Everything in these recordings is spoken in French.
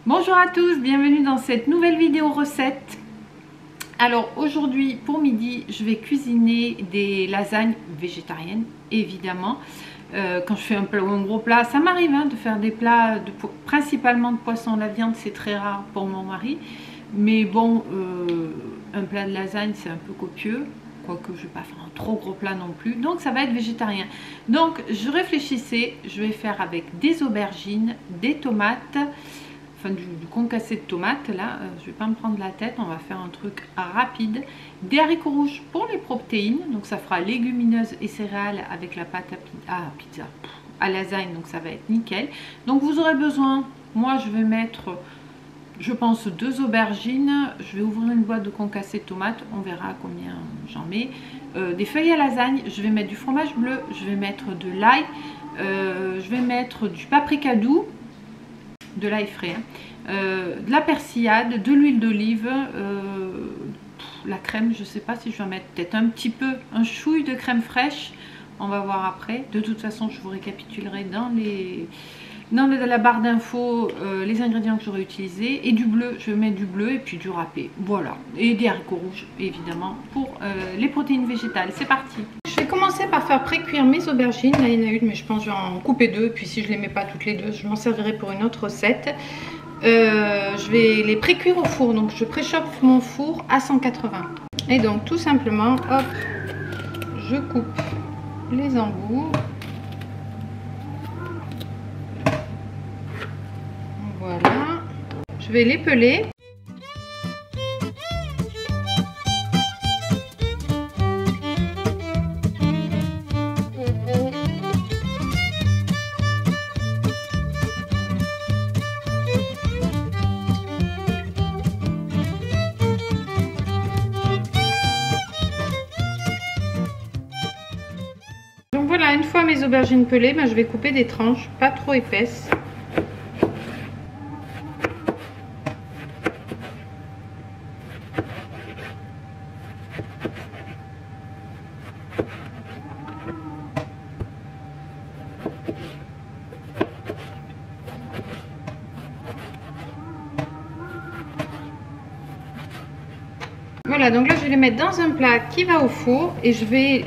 Bonjour à tous, bienvenue dans cette nouvelle vidéo recette. Alors aujourd'hui pour midi je vais cuisiner des lasagnes végétariennes évidemment. Quand je fais un gros plat, ça m'arrive de faire des plats principalement de poisson. La viande c'est très rare pour mon mari, mais bon, un plat de lasagne c'est un peu copieux, quoique je ne vais pas faire un trop gros plat non plus, donc ça va être végétarien. Donc je réfléchissais, je vais faire avec des aubergines, des tomates, enfin du concassé de tomates là, je vais pas me prendre la tête, on va faire un truc rapide, des haricots rouges pour les protéines, donc ça fera légumineuses et céréales avec la pâte à lasagne, donc ça va être nickel. Donc vous aurez besoin, moi je vais mettre, je pense 2 aubergines, je vais ouvrir une boîte de concassé de tomates, on verra combien j'en mets, des feuilles à lasagne, je vais mettre du fromage bleu, je vais mettre de l'ail, je vais mettre du paprika doux, de l'ail frais, de la persillade, de l'huile d'olive, la crème, je sais pas si je vais en mettre peut-être un petit peu, un chouille de crème fraîche, on va voir après. De toute façon je vous récapitulerai dans la barre d'infos les ingrédients que j'aurais utilisés, et du bleu, je vais mettre du bleu et puis du râpé, voilà, et des haricots rouges évidemment pour les protéines végétales. C'est parti. Je vais commencer par faire pré-cuire mes aubergines. Là il y en a une, mais je pense que je vais en couper 2, puis si je les mets pas toutes les deux je m'en servirai pour une autre recette. Je vais les pré-cuire au four, donc je préchauffe mon four à 180, et donc tout simplement hop, je coupe les embouts. Voilà, je vais les peler. Donc voilà, une fois mes aubergines pelées, je vais couper des tranches pas trop épaisses. Voilà, donc là je vais les mettre dans un plat qui va au four, et je vais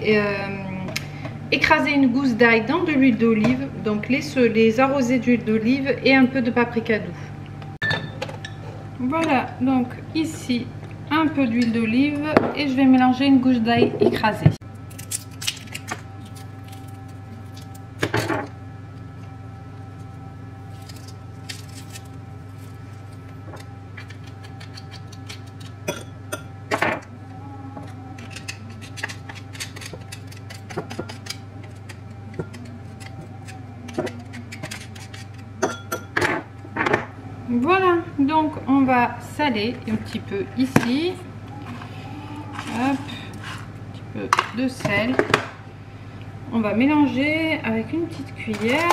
écraser une gousse d'ail dans de l'huile d'olive, donc les arroser d'huile d'olive et un peu de paprika doux. Voilà, donc ici un peu d'huile d'olive, et je vais mélanger une gousse d'ail écrasée. Voilà, donc on va saler un petit peu ici, hop, un petit peu de sel, on va mélanger avec une petite cuillère,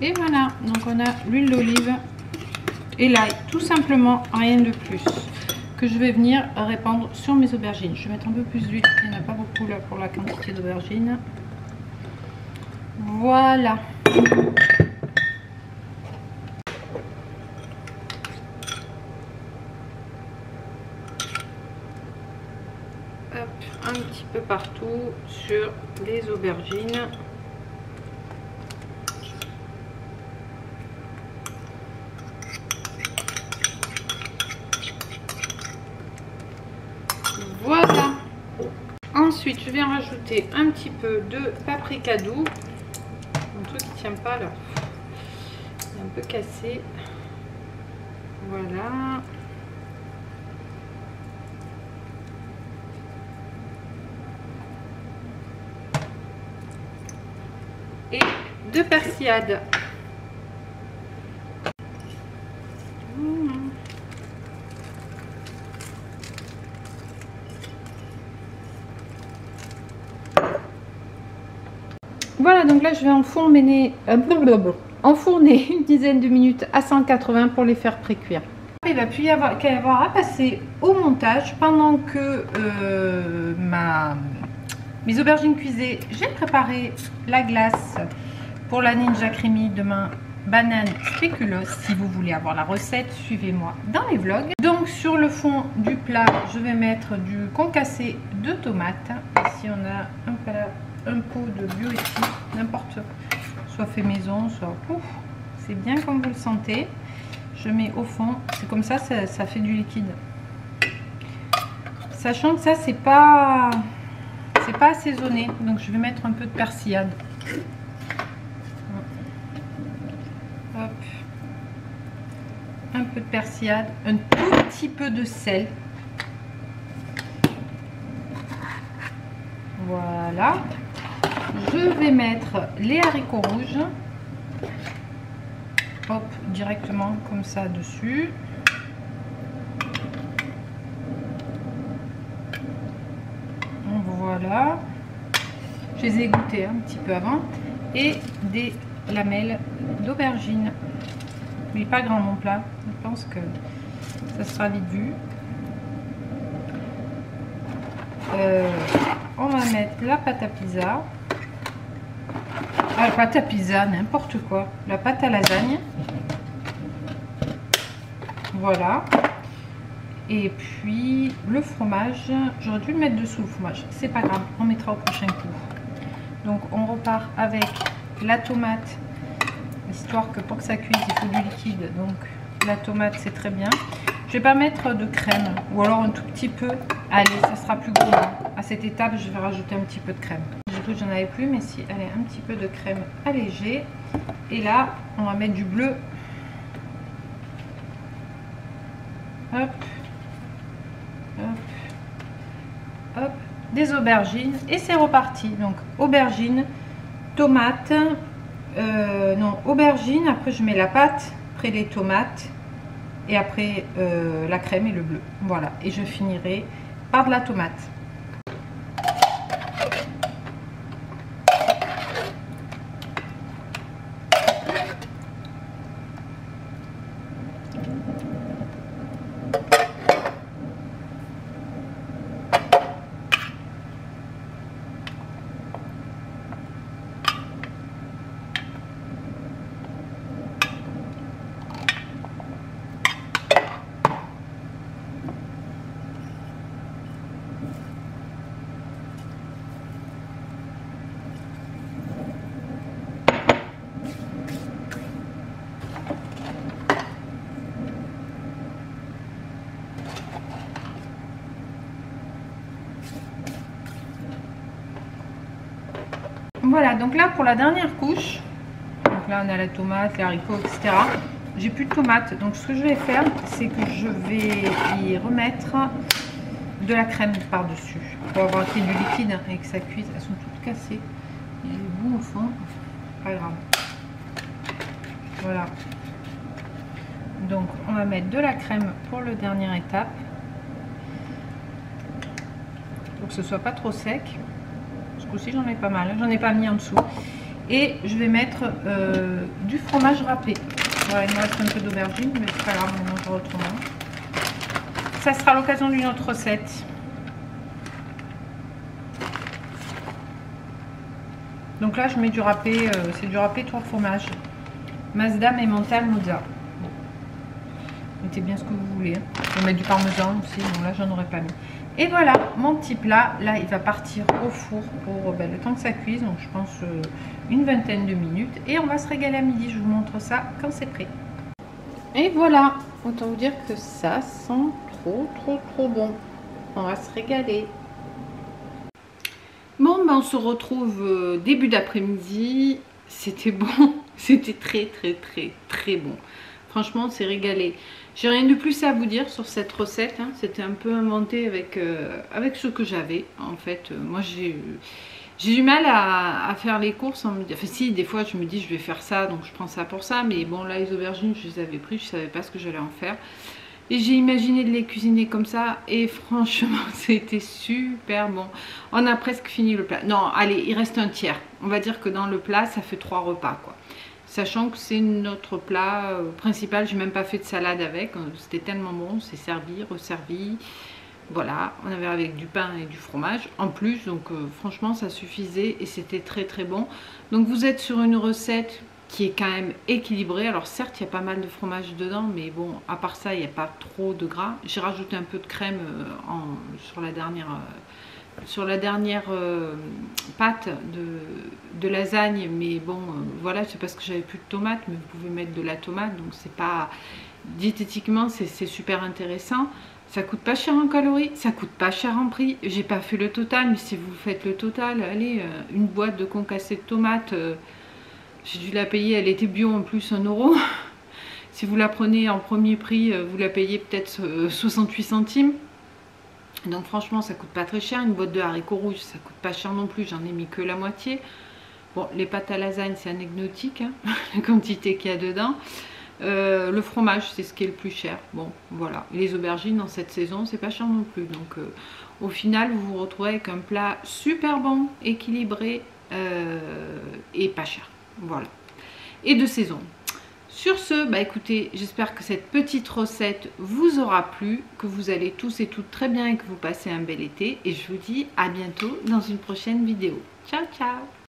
et voilà, donc on a l'huile d'olive et l'ail, tout simplement, rien de plus, que je vais venir répandre sur mes aubergines. Je vais mettre un peu plus d'huile, il n'y en a pas beaucoup là pour la quantité d'aubergines. Voilà. Un petit peu partout sur les aubergines. Voilà. Ensuite, je vais en rajouter un petit peu de paprika doux. Un truc qui tient pas là. Il est un peu cassé. Voilà. Et de persillade. Voilà, donc là je vais enfourner une dizaine de minutes à 180 pour les faire pré-cuire. Il va plus y avoir qu'à y avoir à passer au montage pendant que mes aubergines cuisées. J'ai préparé la glace pour la Ninja Creamy demain, banane spéculoos. Si vous voulez avoir la recette, suivez-moi dans les vlogs. Donc sur le fond du plat, je vais mettre du concassé de tomates. Ici on a un pot de Bioeti, n'importe, soit fait maison, soit c'est bien comme vous le sentez. Je mets au fond, c'est comme ça, ça fait du liquide. Sachant que ça c'est pas assaisonné, donc je vais mettre un peu de persillade. Hop. Un peu de persillade, un tout petit peu de sel. Voilà. Je vais mettre les haricots rouges. Hop, directement comme ça dessus. Voilà. Je les ai goûtés un petit peu avant. Et des lamelles d'aubergine. Il n'est pas grand mon plat. Je pense que ça sera vite vu. On va mettre la pâte à pizza. Ah, la pâte à pizza, n'importe quoi. La pâte à lasagne. Voilà. Et puis le fromage. J'aurais dû le mettre dessous le fromage. C'est pas grave, on mettra au prochain coup. Donc on repart avec la tomate. Histoire que pour que ça cuise, il faut du liquide. Donc la tomate, c'est très bien. Je vais pas mettre de crème. Ou alors un tout petit peu. Allez, ça sera plus gros. À cette étape, je vais rajouter un petit peu de crème. J'ai cru que j'en avais plus, mais si, allez, un petit peu de crème allégée. Et là, on va mettre du bleu. Hop. Hop. Hop. Des aubergines. Et c'est reparti. Donc, aubergines, tomates. Non, aubergines. Après, je mets la pâte. Après, les tomates. Et après, la crème et le bleu. Voilà. Et je finirai par de la tomate. Voilà, donc là pour la dernière couche, donc là on a la tomate, les haricots, etc. J'ai plus de tomates, donc ce que je vais faire, c'est que je vais y remettre de la crème par-dessus pour avoir fait du liquide et que ça cuise. Elles sont toutes cassées. Il y a des bouts au fond, pas grave. Voilà. Donc on va mettre de la crème pour la dernière étape, pour que ce soit pas trop sec. Aussi j'en ai pas mal, j'en ai pas mis en dessous. Et je vais mettre du fromage râpé. Voilà, il me reste un peu d'aubergine, mais c'est pas grave, on mangera autrement. Ça sera l'occasion d'une autre recette. Donc là je mets du râpé, c'est du râpé 3 fromages. Mazda, Emmental, Mozza. Bon. Mettez bien ce que vous voulez. On va mettre du parmesan aussi, bon là j'en aurais pas mis. Et voilà, mon petit plat, là il va partir au four pour le temps que ça cuise, donc je pense une vingtaine de minutes. Et on va se régaler à midi, je vous montre ça quand c'est prêt. Et voilà, autant vous dire que ça sent trop bon. On va se régaler. Bon, ben on se retrouve début d'après-midi. C'était bon, c'était très bon. Franchement, on s'est régalé. J'ai rien de plus à vous dire sur cette recette. Hein. C'était un peu inventé avec ce que j'avais. En fait, moi j'ai du mal à faire les courses. Enfin si, des fois je me dis je vais faire ça, donc je prends ça pour ça. Mais bon, là les aubergines, je les avais pris, je savais pas ce que j'allais en faire. Et j'ai imaginé de les cuisiner comme ça. Et franchement, c'était super bon. On a presque fini le plat. Non, allez, il reste un tiers. On va dire que dans le plat, ça fait 3 repas, quoi. sachant que c'est notre plat principal. J'ai même pas fait de salade avec, c'était tellement bon, c'est servi, resservi. Voilà, on avait avec du pain et du fromage en plus, donc franchement ça suffisait et c'était très bon. Donc vous êtes sur une recette qui est quand même équilibrée. Alors certes il y a pas mal de fromage dedans, mais bon, à part ça il n'y a pas trop de gras. J'ai rajouté un peu de crème sur la dernière pâte de lasagne, mais bon voilà, c'est parce que j'avais plus de tomates, mais vous pouvez mettre de la tomate, donc c'est pas diététiquement c'est super intéressant. Ça coûte pas cher en calories, ça coûte pas cher en prix. J'ai pas fait le total, mais si vous faites le total, allez, une boîte de concassé de tomates, j'ai dû la payer, elle était bio en plus, 1 euro. Si vous la prenez en premier prix, vous la payez peut-être 68 centimes. Donc franchement ça coûte pas très cher. Une boîte de haricots rouges ça coûte pas cher non plus, j'en ai mis que la moitié. Bon, les pâtes à lasagne c'est anecdotique hein, la quantité qu'il y a dedans. Le fromage c'est ce qui est le plus cher. Bon voilà, et les aubergines dans cette saison c'est pas cher non plus. Donc au final vous vous retrouvez avec un plat super bon, équilibré et pas cher. Voilà, et de saison. Sur ce, bah écoutez, j'espère que cette petite recette vous aura plu, que vous allez tous et toutes très bien et que vous passez un bel été. Et je vous dis à bientôt dans une prochaine vidéo. Ciao, ciao!